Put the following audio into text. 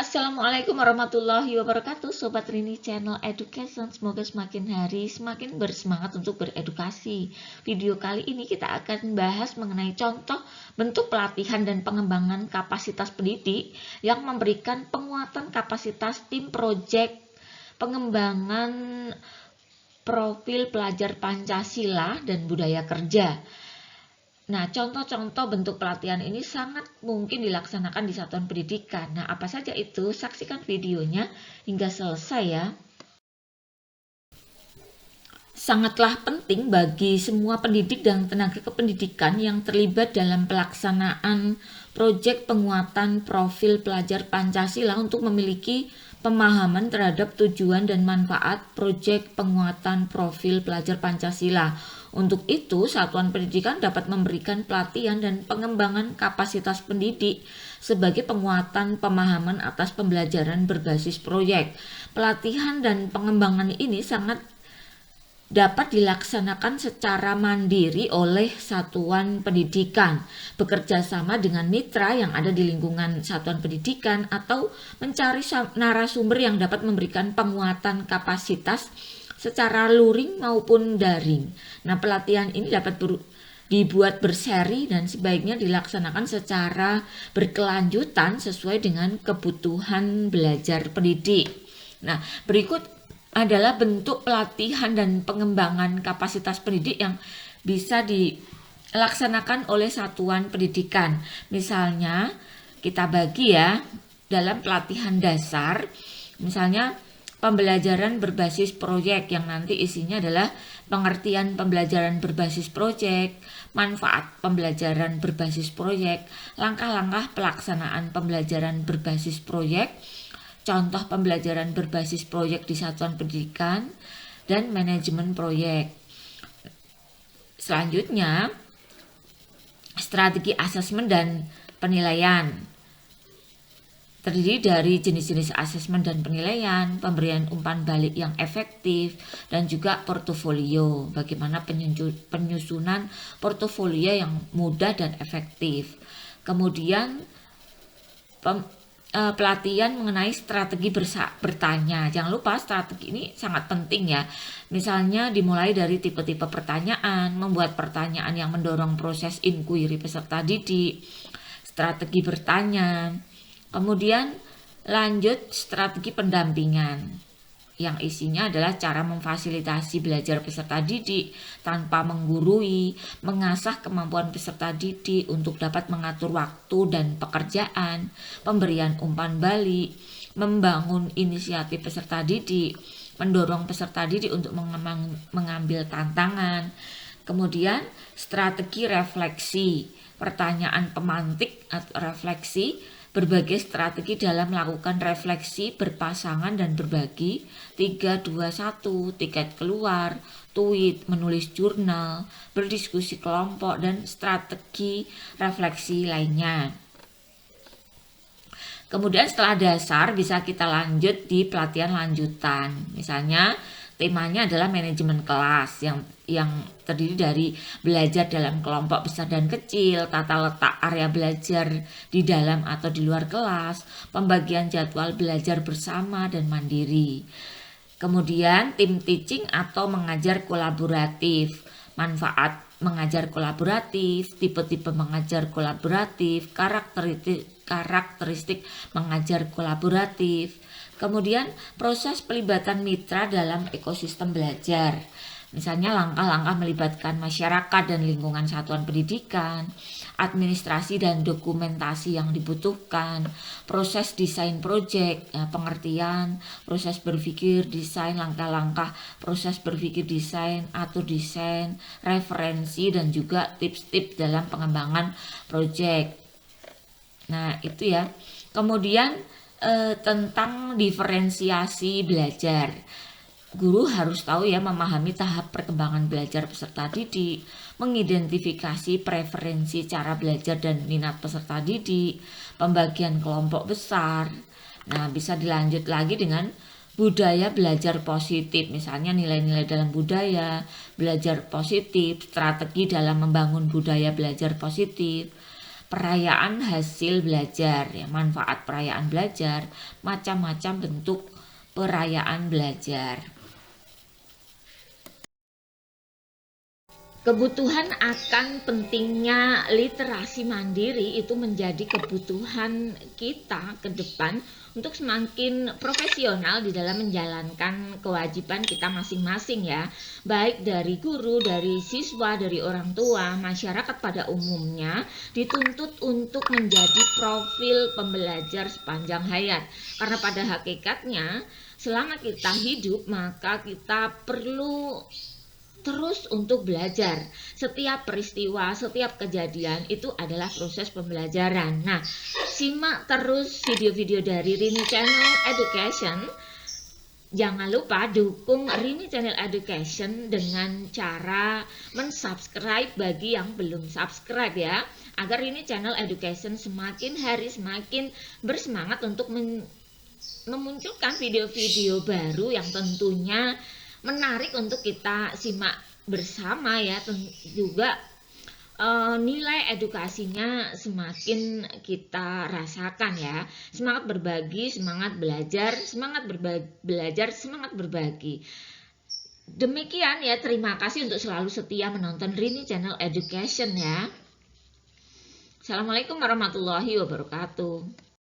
Assalamualaikum warahmatullahi wabarakatuh, Sobat Rini Channel Education. Semoga semakin hari semakin bersemangat untuk beredukasi. Video kali ini kita akan bahas mengenai contoh bentuk pelatihan dan pengembangan kapasitas pendidik yang memberikan penguatan kapasitas tim proyek pengembangan profil pelajar Pancasila dan budaya kerja. Nah, contoh-contoh bentuk pelatihan ini sangat mungkin dilaksanakan di satuan pendidikan. Nah, apa saja itu? Saksikan videonya hingga selesai ya. Sangatlah penting bagi semua pendidik dan tenaga kependidikan yang terlibat dalam pelaksanaan proyek penguatan profil pelajar Pancasila untuk memiliki pemahaman terhadap tujuan dan manfaat proyek penguatan profil pelajar Pancasila. Untuk itu, satuan pendidikan dapat memberikan pelatihan dan pengembangan kapasitas pendidik sebagai penguatan pemahaman atas pembelajaran berbasis proyek. Pelatihan dan pengembangan ini sangat dapat dilaksanakan secara mandiri oleh satuan pendidikan, bekerja sama dengan mitra yang ada di lingkungan satuan pendidikan, atau mencari narasumber yang dapat memberikan penguatan kapasitas secara luring maupun daring. Nah, pelatihan ini dapat dibuat berseri dan sebaiknya dilaksanakan secara berkelanjutan sesuai dengan kebutuhan belajar pendidik. Nah, berikut adalah bentuk pelatihan dan pengembangan kapasitas pendidik yang bisa dilaksanakan oleh satuan pendidikan. Misalnya, kita bagi ya dalam pelatihan dasar, misalnya pembelajaran berbasis proyek yang nanti isinya adalah pengertian pembelajaran berbasis proyek, manfaat pembelajaran berbasis proyek, langkah-langkah pelaksanaan pembelajaran berbasis proyek, contoh pembelajaran berbasis proyek di satuan pendidikan, dan manajemen proyek. Selanjutnya, strategi asesmen dan penilaian. Terdiri dari jenis-jenis asesmen dan penilaian, pemberian umpan balik yang efektif, dan juga portofolio. Bagaimana penyusunan portofolio yang mudah dan efektif. Kemudian pelatihan mengenai strategi bertanya. Jangan lupa strategi ini sangat penting ya. Misalnya dimulai dari tipe-tipe pertanyaan, membuat pertanyaan yang mendorong proses inquiry peserta didik, strategi bertanya. Kemudian lanjut strategi pendampingan yang isinya adalah cara memfasilitasi belajar peserta didik tanpa menggurui, mengasah kemampuan peserta didik untuk dapat mengatur waktu dan pekerjaan, pemberian umpan balik, membangun inisiatif peserta didik, mendorong peserta didik untuk mengambil tantangan. Kemudian strategi refleksi, pertanyaan pemantik atau refleksi, berbagai strategi dalam melakukan refleksi berpasangan dan berbagi, 3, 2, 1, tiket keluar, tweet, menulis jurnal, berdiskusi kelompok, dan strategi refleksi lainnya. Kemudian setelah dasar bisa kita lanjut di pelatihan lanjutan. Misalnya temanya adalah manajemen kelas yang terdiri dari belajar dalam kelompok besar dan kecil, tata letak area belajar di dalam atau di luar kelas, pembagian jadwal belajar bersama dan mandiri. Kemudian tim teaching atau mengajar kolaboratif, manfaat mengajar kolaboratif, tipe-tipe mengajar kolaboratif, karakteristik mengajar kolaboratif. Kemudian proses pelibatan mitra dalam ekosistem belajar. Misalnya langkah-langkah melibatkan masyarakat dan lingkungan satuan pendidikan, administrasi dan dokumentasi yang dibutuhkan, proses desain proyek, pengertian, proses berpikir desain, langkah-langkah proses berpikir desain, atur desain, referensi, dan juga tips-tips dalam pengembangan proyek. Nah, itu ya. Kemudian tentang diferensiasi belajar. Guru harus tahu ya, memahami tahap perkembangan belajar peserta didik, mengidentifikasi preferensi cara belajar dan minat peserta didik, pembagian kelompok besar. Nah, bisa dilanjut lagi dengan budaya belajar positif, misalnya nilai-nilai dalam budaya, belajar positif, strategi dalam membangun budaya belajar positif, perayaan hasil belajar ya, manfaat perayaan belajar, macam-macam bentuk perayaan belajar. Kebutuhan akan pentingnya literasi mandiri itu menjadi kebutuhan kita ke depan untuk semakin profesional di dalam menjalankan kewajiban kita masing-masing ya, baik dari guru, dari siswa, dari orang tua, masyarakat pada umumnya dituntut untuk menjadi profil pembelajar sepanjang hayat. Karena pada hakikatnya selama kita hidup maka kita perlu terus untuk belajar. Setiap peristiwa, setiap kejadian itu adalah proses pembelajaran. Nah, simak terus video-video dari Rini Channel Education. Jangan lupa dukung Rini Channel Education dengan cara mensubscribe bagi yang belum subscribe ya, agar Rini Channel Education semakin hari semakin bersemangat untuk memunculkan video-video baru yang tentunya menarik untuk kita simak bersama ya. Juga nilai edukasinya semakin kita rasakan ya. Semangat berbagi, semangat belajar, semangat berbagi. Demikian ya, terima kasih untuk selalu setia menonton Rini Channel Education ya. Assalamualaikum warahmatullahi wabarakatuh.